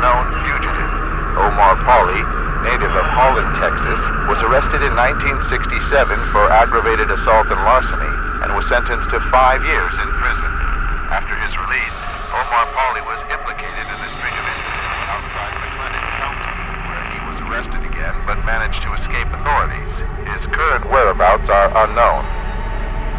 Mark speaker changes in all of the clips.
Speaker 1: unknown fugitive. Omar Pauli, native of Holland, Texas, was arrested in 1967 for aggravated assault and larceny and was sentenced to 5 years in prison. After his release, Omar Pauli was implicated in a string of incidents outside McLennan County, where he was arrested again but managed to escape authorities. His current whereabouts are unknown.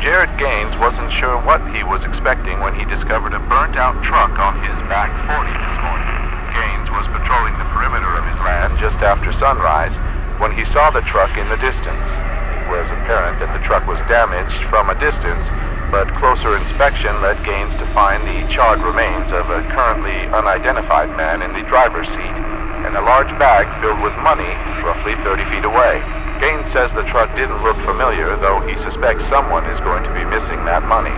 Speaker 1: Jared Gaines wasn't sure what he was expecting when he discovered a burnt-out truck on his back 40 this morning. Gaines was patrolling the perimeter of his land just after sunrise when he saw the truck in the distance. It was apparent that the truck was damaged from a distance, but closer inspection led Gaines to find the charred remains of a currently unidentified man in the driver's seat and a large bag filled with money roughly 30 feet away. Gaines says the truck didn't look familiar, though he suspects someone is going to be missing that money.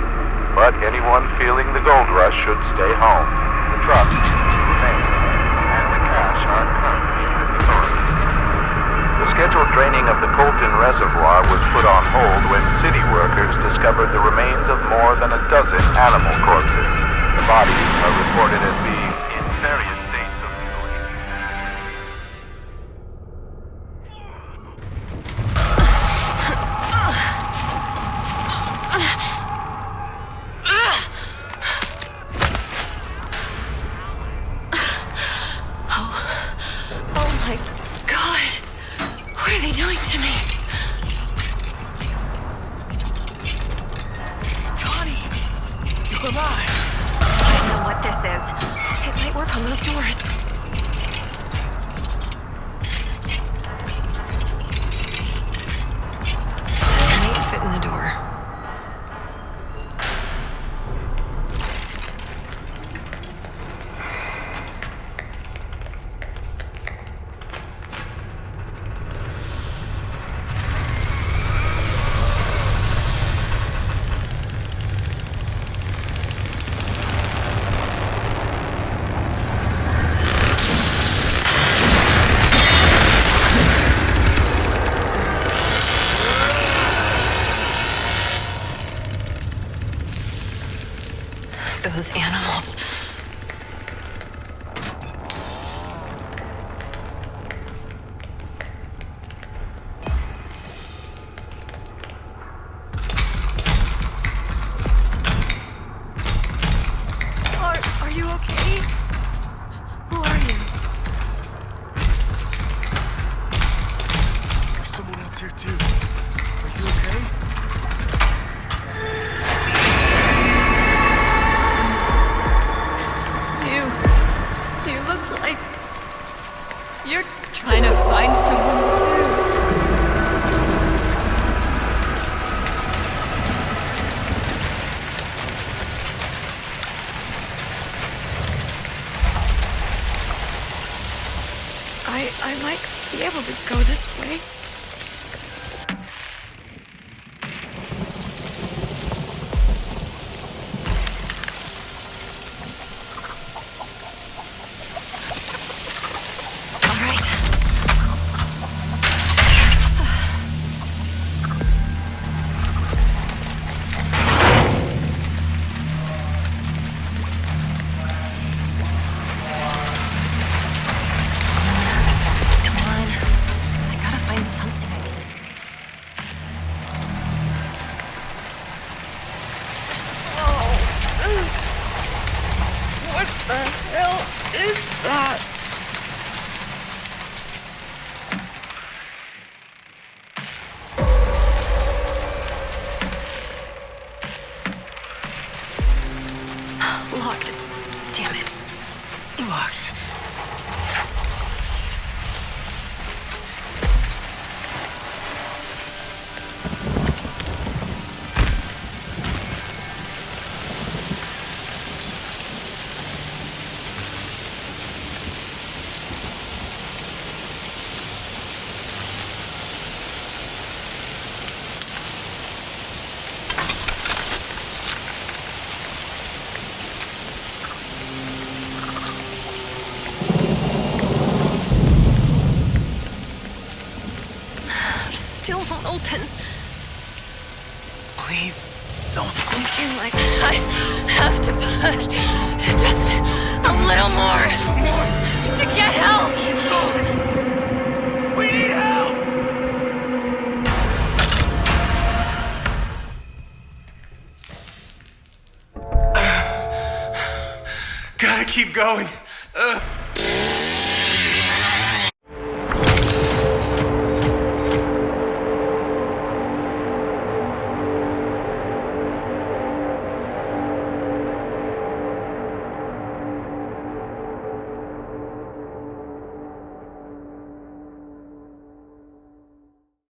Speaker 1: But anyone feeling the gold rush should stay home. The truck remains, and the cash are currently with authorities. The scheduled draining of the Colton Reservoir was put on hold when city workers discovered the remains of more than a dozen animal corpses. The bodies are reported as being in various states of mutilation.
Speaker 2: Those animals.
Speaker 3: Are you okay? Who are you?
Speaker 4: There's someone else here too. Are you okay?
Speaker 3: You look like you're trying to find someone too. I might be able to go this way.
Speaker 2: Locked. Damn it.
Speaker 4: Locked.
Speaker 2: Still won't open.
Speaker 4: Please, don't.
Speaker 2: You seem like I have to push. Just a little more.
Speaker 3: to get help!
Speaker 4: We need help! Gotta keep going.